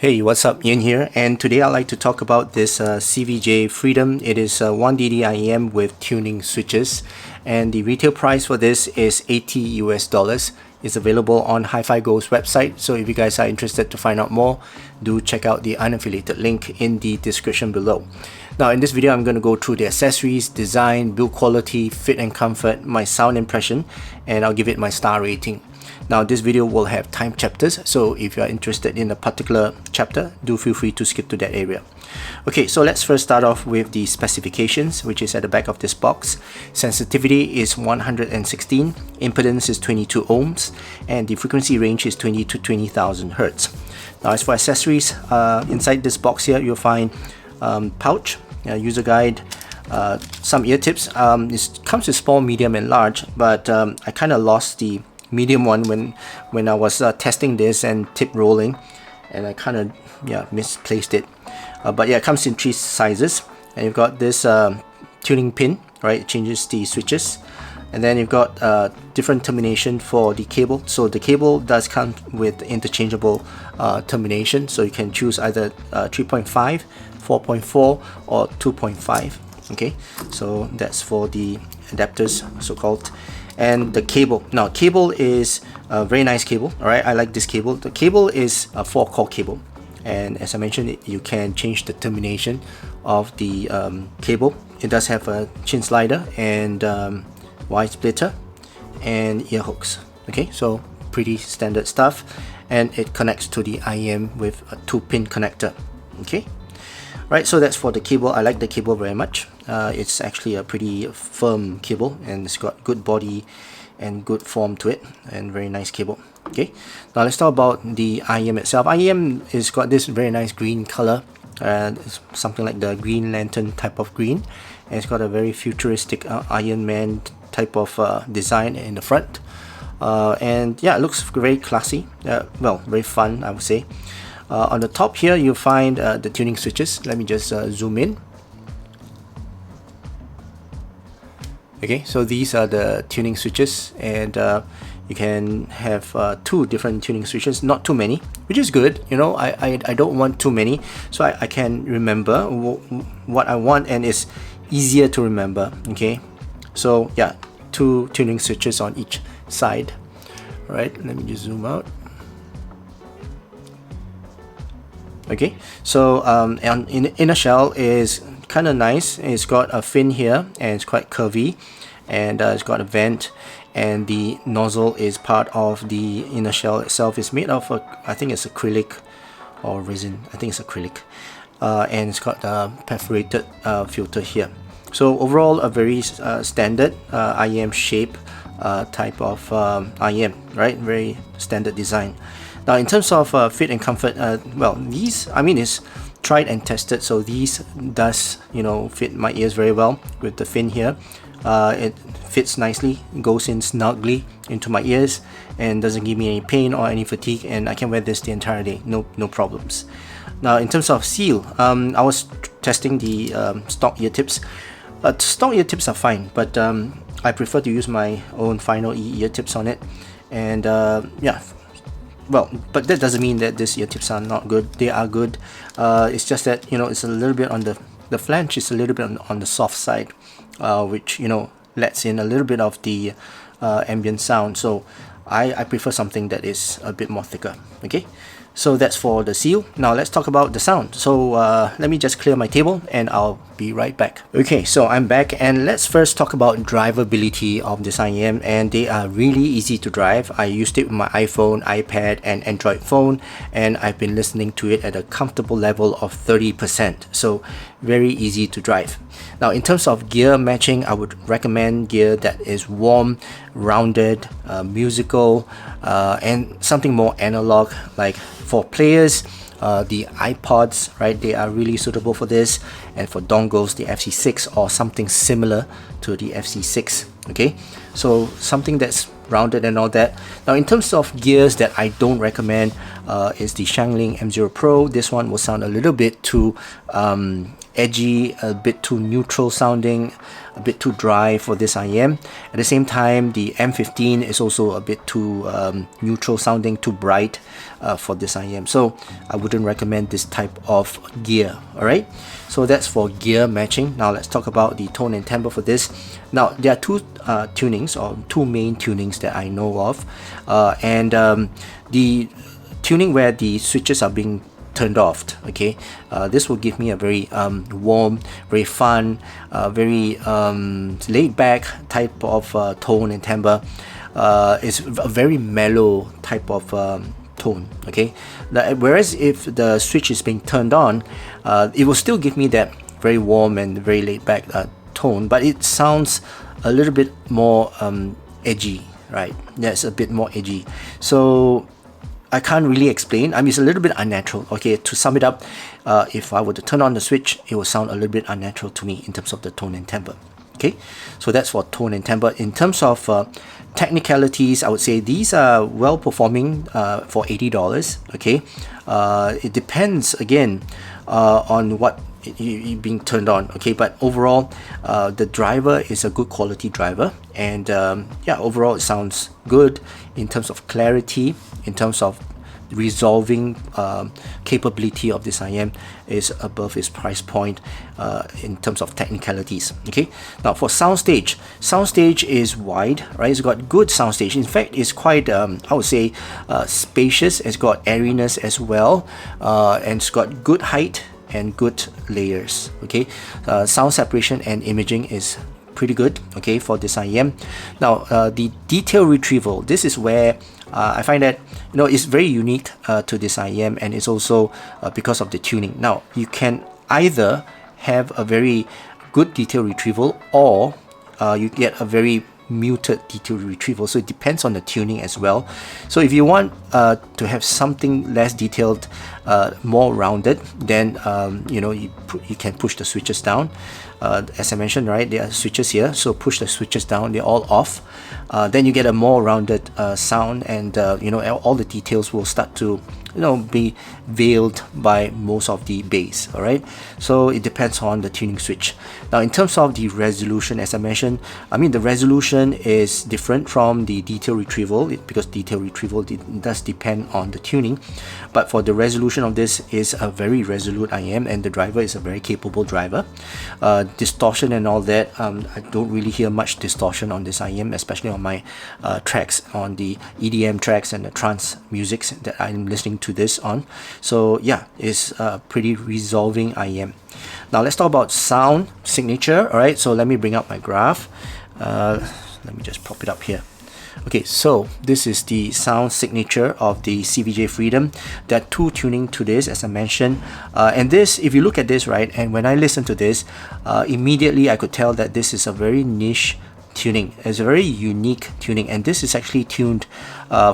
Hey, what's up? Ian here, and today I'd like to talk about this CVJ Freedom. It is 1DD IEM with tuning switches, and the retail price for this is $80 US. It's available on Hi-Fi Go's website, so if you guys are interested to find out more, do check out the unaffiliated link in the description below. Now in this video, I'm going to go through the accessories, design, build quality, fit and comfort, my sound impression, and I'll give it my star rating. Now this video will have time chapters, so if you are interested in a particular chapter, do feel free to skip to that area. Okay, so let's first start off with the specifications, which is at the back of this box. Sensitivity is 116, impedance is 22 ohms, and the frequency range is 20 to 20,000 hertz. Now as for accessories, inside this box here you'll find pouch, user guide, some ear tips. It comes with small, medium and large, but I kind of lost the medium one when I was testing this and tip rolling, and I kind of misplaced it, but yeah, it comes in 3 sizes, and you've got this tuning pin, right? It changes the switches, and then you've got different termination for the cable. So the cable does come with interchangeable termination, so you can choose either 3.5, 4.4 or 2.5. okay, so that's for the adapters, so called. And the cable, now cable is a very nice cable. All right, I like this cable. The cable is a 4-core cable, and as I mentioned, you can change the termination of the cable. It does have a chin slider and wire splitter and ear hooks. Okay, so pretty standard stuff, and it connects to the IEM with a 2-pin connector. Okay, right, so that's for the cable. I like the cable very much. It's actually a pretty firm cable, and it's got good body and good form to it, and very nice cable. Okay, now let's talk about the IEM itself. IEM is got this very nice green color, it's something like the Green Lantern type of green, and it's got a very futuristic Iron Man type of design in the front, and yeah, it looks very classy, well, very fun, I would say. On the top here you'll find the tuning switches. Let me just zoom in. Okay, so these are the tuning switches, and you can have 2 different tuning switches, not too many, which is good. You know, I don't want too many, so I can remember what I want, and it's easier to remember. Okay, so yeah, 2 tuning switches on each side. All right, let me just zoom out. Okay, so inner shell is kind of nice. It's got a fin here, and it's quite curvy, and it's got a vent, and the nozzle is part of the inner shell itself. Is made of I think it's acrylic or resin. I think it's acrylic, and it's got a perforated filter here. So overall, a very standard IEM shape type of IEM, right? Very standard design. Now in terms of fit and comfort, well, these, I mean, it's tried and tested, so these does, you know, fit my ears very well with the fin here. It fits nicely, goes in snugly into my ears, and doesn't give me any pain or any fatigue, and I can wear this the entire day, no problems. Now in terms of seal, I was testing the stock ear tips. Stock ear tips are fine, but I prefer to use my own Final E ear tips on it, and yeah. Well, but that doesn't mean that these ear tips are not good. They are good. It's just that, you know, it's a little bit on the flange is a little bit on the soft side, which, you know, lets in a little bit of the ambient sound. So I prefer something that is a bit more thicker. Okay, so that's for the seal. Now let's talk about the sound. So let me just clear my table, and I'll be right back. Okay, so I'm back, and let's first talk about drivability of this IEM, and they are really easy to drive. I used it with my iPhone, iPad and Android phone, and I've been listening to it at a comfortable level of 30%, so very easy to drive. Now in terms of gear matching, I would recommend gear that is warm, rounded, musical, and something more analog. Like for players, the iPods, right, they are really suitable for this, and for dongles, the FC6 or something similar to the FC6. Okay, so something that's rounded and all that. Now in terms of gears that I don't recommend, is the Shangling M0 Pro. This one will sound a little bit too edgy, a bit too neutral sounding, a bit too dry for this IEM. At the same time, the M15 is also a bit too neutral sounding, too bright for this IEM. So I wouldn't recommend this type of gear. Alright, so that's for gear matching. Now let's talk about the tone and timbre for this. Now there are two tunings, or two main tunings that I know of, and the tuning where the switches are being turned off. Okay, this will give me a very warm, very fun, very laid back type of tone and timbre. It's a very mellow type of tone. Okay, whereas if the switch is being turned on, it will still give me that very warm and very laid back tone, but it sounds a little bit more edgy, right? That's a bit more edgy. So I can't really explain. I mean, it's a little bit unnatural. Okay, to sum it up, if I were to turn on the switch, it will sound a little bit unnatural to me in terms of the tone and timbre. Okay, so that's for tone and timbre. In terms of technicalities, I would say these are well performing for $80. Okay, it depends again on what being turned on. Okay, but overall the driver is a good quality driver, and yeah, overall it sounds good in terms of clarity, in terms of resolving capability of this IEM is above its price point in terms of technicalities. Okay, now for soundstage is wide, right? It's got good soundstage. In fact, it's quite I would say spacious. It's got airiness as well, and it's got good height and good layers. Okay, sound separation and imaging is pretty good, okay, for this IEM. Now the detail retrieval, this is where I find that, you know, it's very unique to this IEM, and it's also because of the tuning. Now you can either have a very good detail retrieval, or you get a very muted detail retrieval, so it depends on the tuning as well. So if you want to have something less detailed, more rounded, then you know, you can push the switches down. As I mentioned, right, there are switches here, so push the switches down, they're all off. Then you get a more rounded sound, and you know, all the details will start to, you know, be veiled by most of the bass. All right, so it depends on the tuning switch. Now in terms of the resolution, as I mentioned, I mean, the resolution is different from the detail retrieval, because detail retrieval does depend on the tuning, but for the resolution of this is a very resolute IEM, and the driver is a very capable driver. Distortion and all that, I don't really hear much distortion on this IEM, especially on my tracks, on the EDM tracks and the trance musics that I'm listening to this on. So yeah, it's a pretty resolving IEM. Now let's talk about sound signature. All right, so let me bring up my graph. Let me just pop it up here. Okay, so this is the sound signature of the CVJ Freedom. There are two tuning to this, as I mentioned, and this, if you look at this, right, and when I listen to this, immediately I could tell that this is a very niche tuning. It's a very unique tuning, and this is actually tuned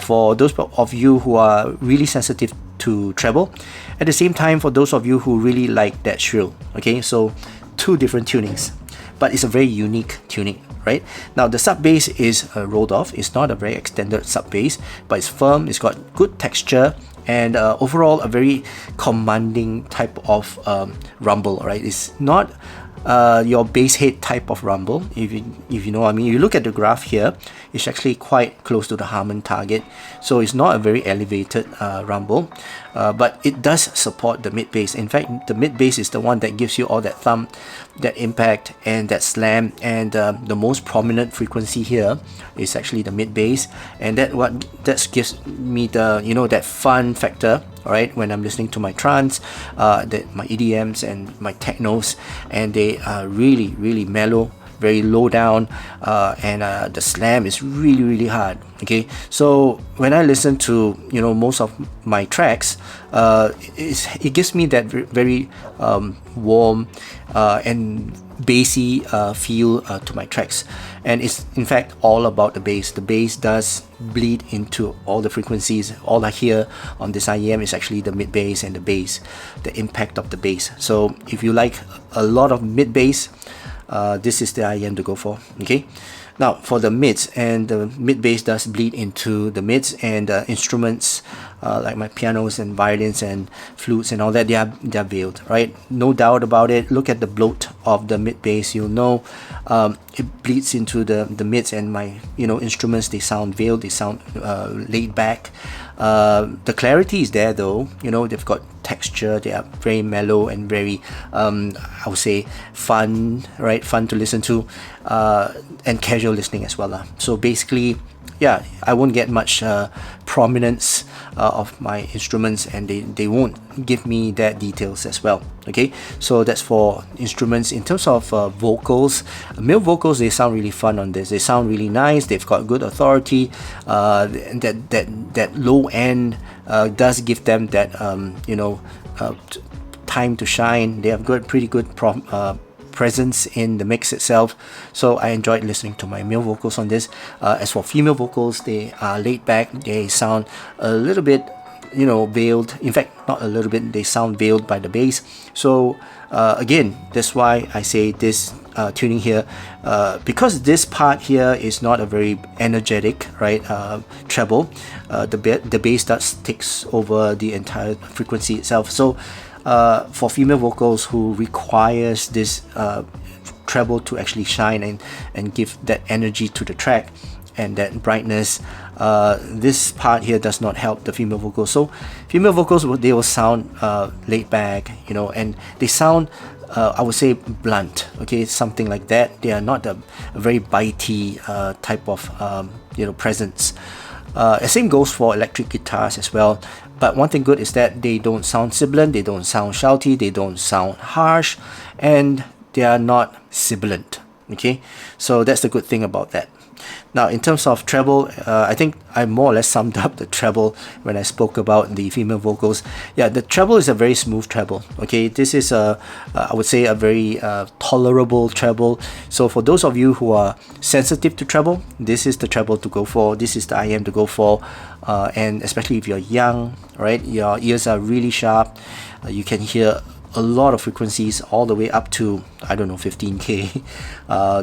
for those of you who are really sensitive to treble, at the same time for those of you who really like that shrill. Okay, so two different tunings, but it's a very unique tuning. Right now, the sub bass is rolled off. It's not a very extended sub bass, but it's firm, it's got good texture, and overall a very commanding type of rumble. Right, it's not your bass head type of rumble, if you know what I mean. You look at the graph here, it's actually quite close to the Harman target, so it's not a very elevated rumble, but it does support the mid bass. In fact, the mid bass is the one that gives you all that thump, that impact, and that slam, and the most prominent frequency here is actually the mid bass, and that gives me the, you know, that fun factor. All right, when I'm listening to my trance, my EDMs and my technos, and they are really, really mellow, very low down, and the slam is really, really hard. Okay, so when I listen to, you know, most of my tracks, it gives me that very warm and bassy feel to my tracks, and it's in fact all about the bass. The bass does bleed into all the frequencies. All I hear on this IEM is actually the mid bass and the bass, the impact of the bass. So if you like a lot of mid bass, this is the IEM to go for. Okay, now for the mids, and the mid bass does bleed into the mids, and instruments like my pianos and violins and flutes and all that, they're veiled, right? No doubt about it. Look at the bloat of the mid bass, you'll know it bleeds into the mids, and my instruments, they sound veiled, they sound laid back. The clarity is there though, they've got texture, they are very mellow and very I would say fun, right? Fun to listen to, and casual listening as well. So basically, yeah, I won't get much prominence of my instruments, and they won't give me that details as well. Okay, so that's for instruments. In terms of vocals, male vocals, they sound really fun on this. They sound really nice. They've got good authority. That low end does give them that time to shine. They have pretty good presence in the mix itself, so I enjoyed listening to my male vocals on this. As for female vocals, they are laid back. They sound a little bit veiled. In fact, not a little bit, they sound veiled by the bass. So again, that's why I say this tuning here, because this part here is not a very energetic, right, treble. The bass does takes over the entire frequency itself. So for female vocals who requires this treble to actually shine and give that energy to the track and that brightness, this part here does not help the female vocals. So female vocals, they will sound laid back, and they sound I would say blunt, okay, something like that. They are not a very bitey type of presence. Same goes for electric guitars as well. But one thing good is that they don't sound sibilant, they don't sound shouty, they don't sound harsh, and they are not sibilant. Okay, so that's the good thing about that. Now, in terms of treble, I think I more or less summed up the treble when I spoke about the female vocals. Yeah, the treble is a very smooth treble. Okay, this is I would say a very tolerable treble. So for those of you who are sensitive to treble, this is the treble to go for. This is the IM to go for, and especially if you're young, right? Your ears are really sharp. You can hear a lot of frequencies all the way up to, I don't know, 15K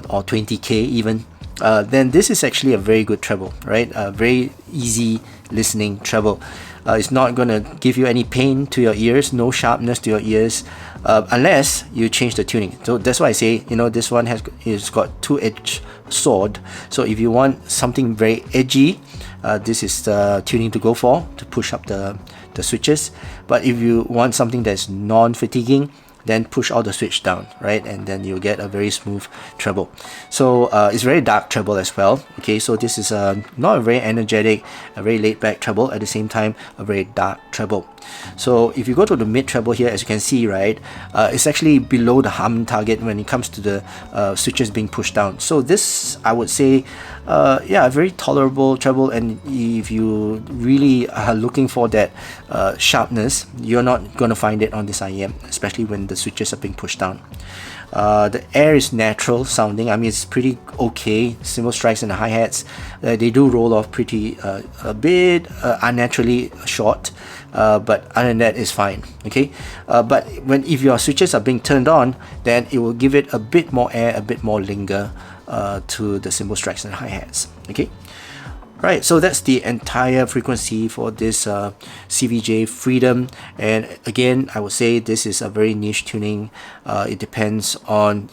or 20K even. Then this is actually a very good treble, right? A very easy listening treble. It's not going to give you any pain to your ears, no sharpness to your ears, unless you change the tuning. So that's why I say, this one has got two-edged sword. So if you want something very edgy, this is the tuning to go for, to push up the switches. But if you want something that's non-fatiguing, then push all the switch down, right? And then you'll get a very smooth treble. So it's very dark treble as well. Okay, so this is not a very energetic, a very laid back treble, at the same time a very dark treble. So if you go to the mid treble here, as you can see, right, it's actually below the hum target when it comes to the switches being pushed down. So this, I would say, yeah, a very tolerable treble. And if you really are looking for that sharpness, you're not going to find it on this IEM, especially when the switches are being pushed down. The air is natural sounding. I mean, it's pretty okay. Cymbal strikes and the hi-hats, they do roll off pretty a bit unnaturally short, but other than that, it's fine. Okay, but if your switches are being turned on, then it will give it a bit more air, a bit more linger to the cymbal strikes and hi-hats. Okay. Right, so that's the entire frequency for this CVJ Freedom. And again, I would say this is a very niche tuning. It depends on,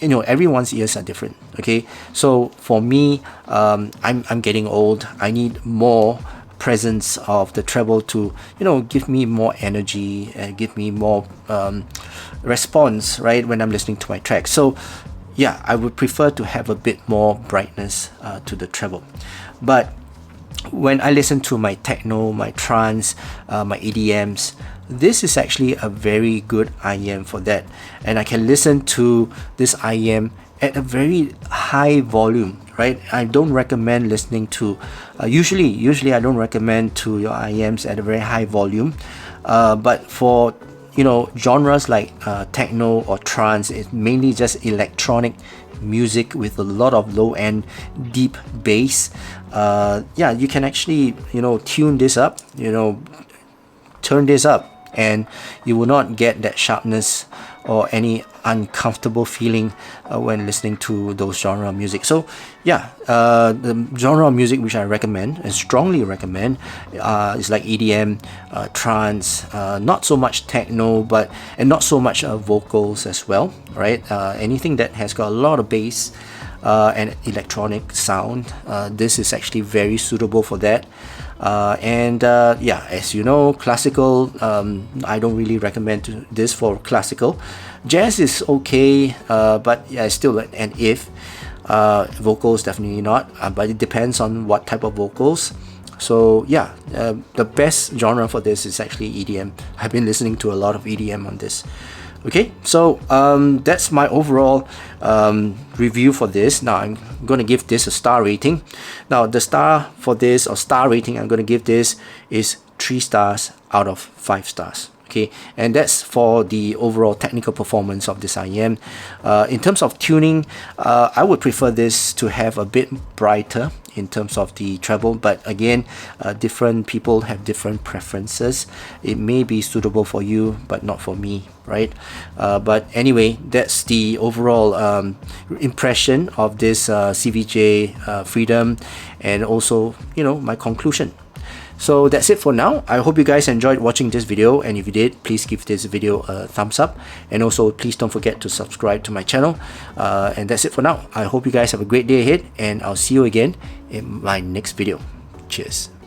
everyone's ears are different. Okay, so for me, I'm getting old. I need more presence of the treble to give me more energy and give me more response, right, when I'm listening to my track. So yeah, I would prefer to have a bit more brightness to the treble. But when I listen to my techno, my trance, my EDMs, this is actually a very good IEM for that. And I can listen to this IEM at a very high volume, right? I don't recommend listening to, usually I don't recommend to your IEMs at a very high volume. But for genres like techno or trance, it's mainly just electronic music with a lot of low-end deep bass. Yeah, you can actually tune this up, turn this up, and you will not get that sharpness or any uncomfortable feeling when listening to those genre of music. So yeah, the genre of music which I recommend and strongly recommend is like EDM, trance, not so much techno, but and not so much vocals as well, right? Anything that has got a lot of bass and electronic sound, this is actually very suitable for that. Yeah, as you know, classical, I don't really recommend this for classical. Jazz is okay, but yeah, it's still an if. Vocals definitely not, but it depends on what type of vocals. So yeah, the best genre for this is actually EDM. I've been listening to a lot of EDM on this. Okay, so that's my overall review for this. Now I'm going to give this a star rating. Now the star for this, or star rating I'm going to give this, is 3 stars out of 5 stars. Okay, and that's for the overall technical performance of this IEM. In terms of tuning, I would prefer this to have a bit brighter in terms of the treble, but again, different people have different preferences. It may be suitable for you, but not for me, right? But anyway, that's the overall impression of this CVJ Freedom, and also, you know, my conclusion. So that's it for now. I hope you guys enjoyed watching this video, and if you did, please give this video a thumbs up, and also please don't forget to subscribe to my channel. And that's it for now. I hope you guys have a great day ahead, and I'll see you again in my next video. Cheers.